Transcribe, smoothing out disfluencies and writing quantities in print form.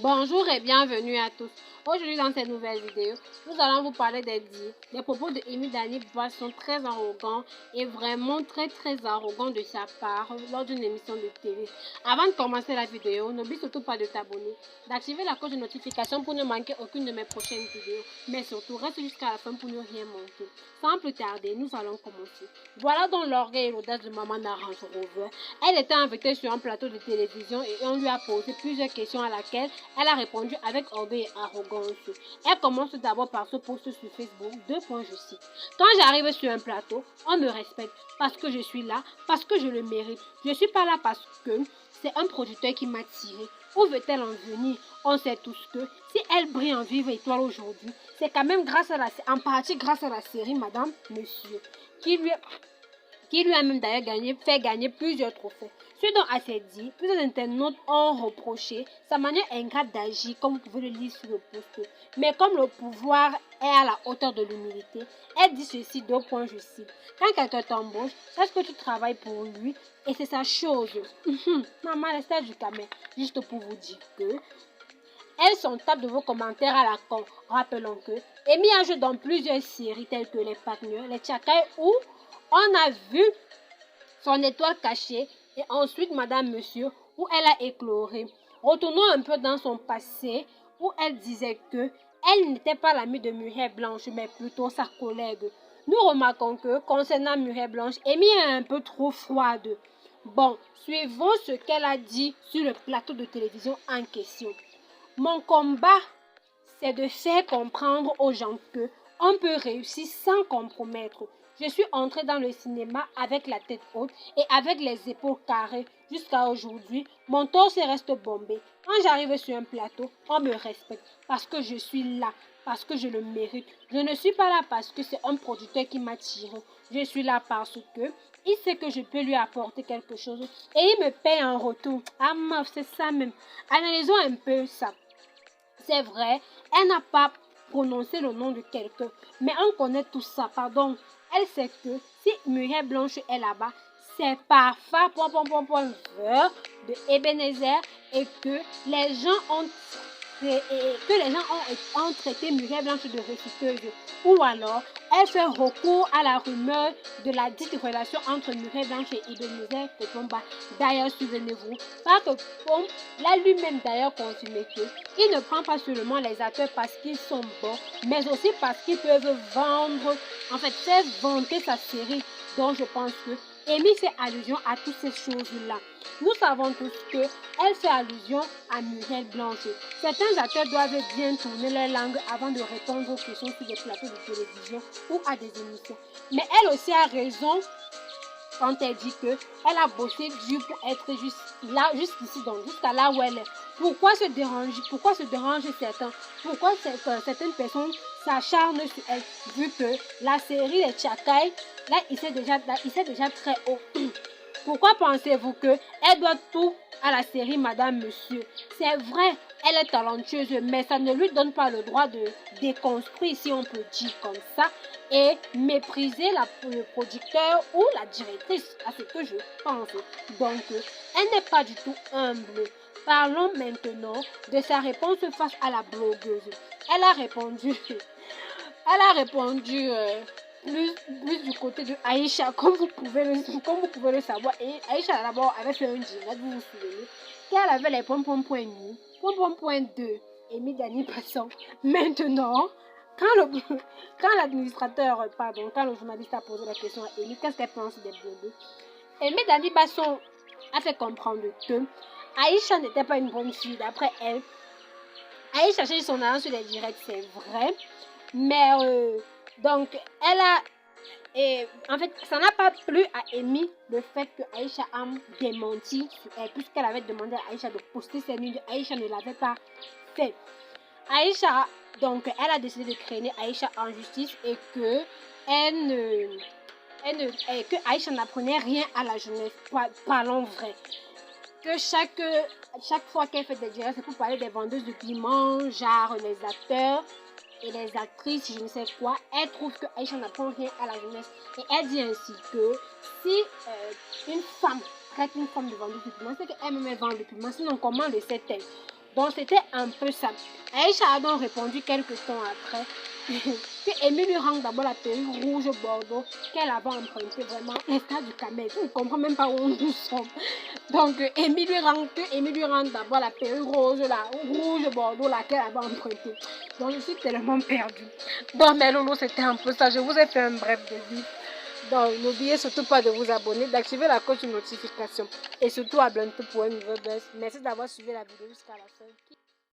Bonjour et bienvenue à tous. Aujourd'hui dans cette nouvelle vidéo, nous allons vous parler des propos de Amy Dani sont très arrogants et vraiment très arrogants de sa part lors d'une émission de télé. Avant de commencer la vidéo, n'oublie surtout pas de t'abonner, d'activer la cloche de notification pour ne manquer aucune de mes prochaines vidéos, mais surtout reste jusqu'à la fin pour ne rien manquer. Sans plus tarder, nous allons commencer. Voilà donc l'orgueil et l'audace de Maman Range Rover. Elle était invitée sur un plateau de télévision et on lui a posé plusieurs questions à laquelle elle a répondu avec orgueil et arrogance. Elle commence d'abord par ce post sur Facebook, je cite. Quand j'arrive sur un plateau, on me respecte parce que je suis là, parce que je le mérite. Je ne suis pas là parce que c'est un producteur qui m'a tiré. Où veut-elle en venir? On sait tous que si elle brille en vive étoile aujourd'hui, c'est quand même en partie grâce à la série Madame, Monsieur, qui lui a même d'ailleurs fait gagner plusieurs trophées. Ce dont a s'est dit, plusieurs internautes ont reproché sa manière ingrate d'agir, comme vous pouvez le lire sur le post. Mais comme le pouvoir est à la hauteur de l'humilité, elle dit ceci, je cite. Quand quelqu'un t'embauche, sache que tu travailles pour lui et c'est sa chose. Maman, laissez du caméra, juste pour vous dire que elles sont tape de vos commentaires à la con. Rappelons que Amy a joué dans plusieurs séries telles que Les Partners, Les Tchakai, où on a vu son étoile cachée et ensuite Madame Monsieur où elle a écloré. Retournons un peu dans son passé où elle disait que elle n'était pas l'amie de Muriel Blanche mais plutôt sa collègue. Nous remarquons que concernant Muriel Blanche, Amy est un peu trop froide. Bon, suivons ce qu'elle a dit sur le plateau de télévision en question. Mon combat, c'est de faire comprendre aux gens que on peut réussir sans compromettre. Je suis entrée dans le cinéma avec la tête haute et avec les épaules carrées jusqu'à aujourd'hui. Mon torse reste bombé. Quand j'arrive sur un plateau, on me respecte parce que je suis là, parce que je le mérite. Je ne suis pas là parce que c'est un producteur qui m'a tiré. Je suis là parce que il sait que je peux lui apporter quelque chose et il me paye en retour. Ah meuf, c'est ça même. Analysons un peu ça. C'est vrai, elle n'a pas prononcé le nom de quelqu'un, mais on connaît tout ça, pardon. Elle sait que si Muriel Blanche est là-bas, c'est par de Ebenezer et que les gens ont traité Muriel Blanche de refuseuse. Ou alors, elle fait recours à la rumeur de la dite relation entre Muriel Blanche et Ebenezer Kotomba. D'ailleurs, souvenez-vous, Papa Pombe l'a lui-même d'ailleurs confirmé qu'il ne prend pas seulement les acteurs parce qu'ils sont bons, mais aussi parce qu'ils peuvent vendre, faire vanter sa série. Donc, je pense que Amy fait allusion à toutes ces choses-là. Nous savons tous qu'elle fait allusion à Muriel Blanche. Certains acteurs doivent bien tourner leur langue avant de répondre aux questions sur des plateaux de télévision ou à des émissions. Mais elle aussi a raison quand elle dit qu'elle a bossé dur pour être jusqu'ici, donc jusqu'à là où elle est. Pourquoi se déranger certains? Pourquoi certaines personnes s'acharnent sur elle? Vu que la série Les Tchakai, là, il s'est déjà très haut. Pourquoi pensez-vous qu'elle doit tout à la série Madame Monsieur? C'est vrai, elle est talentueuse, mais ça ne lui donne pas le droit de déconstruire, si on peut dire comme ça, et mépriser le producteur ou la directrice, à ce que je pense. Donc, elle n'est pas du tout humble. Parlons maintenant de sa réponse face à la blogueuse. Elle a répondu plus du côté de Aïcha, comme vous pouvez le savoir. Et Aïcha d'abord avait fait un direct, vous vous souvenez, qu'elle avait les pompons.1, pompons.2, Amy Dani passant. Maintenant, quand le journaliste a posé la question à Amy, qu'est-ce qu'elle pense des blogueurs? Amy Dani Basson a fait comprendre que Aïcha n'était pas une bonne fille d'après elle. Aïcha cherche son argent sur les directs, c'est vrai, mais donc elle a ça n'a pas plu à Amy le fait que Aïcha a démenti sur elle, puisqu'elle avait demandé à Aïcha de poster ses nudes. Aïcha ne l'avait pas fait. Aïcha, donc, elle a décidé de traîner Aïcha en justice et que que Aïcha n'apprenait rien à la jeunesse. Parlons vrai. Que chaque fois qu'elle fait des directs, c'est pour parler des vendeuses de piments, genre les acteurs et les actrices, je ne sais quoi. Elle trouve que Aïcha n'apprend rien à la jeunesse. Et elle dit ainsi que si une femme traite une femme de vendeuse de piments, c'est qu'elle-même vend le piment. Sinon, comment le sait-elle? Donc, c'était un peu ça. Aïcha a donc répondu quelques temps après que Amy lui rend d'abord la perruque rouge bordeaux qu'elle avait empruntée vraiment l'état du camel. On ne comprend même pas où nous sommes. Donc, Amy lui rend d'abord la perruque rouge bordeaux laquelle elle avait empruntée. Donc, je suis tellement perdue. Bon, mais Lolo, c'était un peu ça. Je vous ai fait un bref devis. Donc, n'oubliez surtout pas de vous abonner, d'activer la cloche de notification. Et surtout, à bientôt pour une nouvelle baisse. Merci d'avoir suivi la vidéo jusqu'à la fin.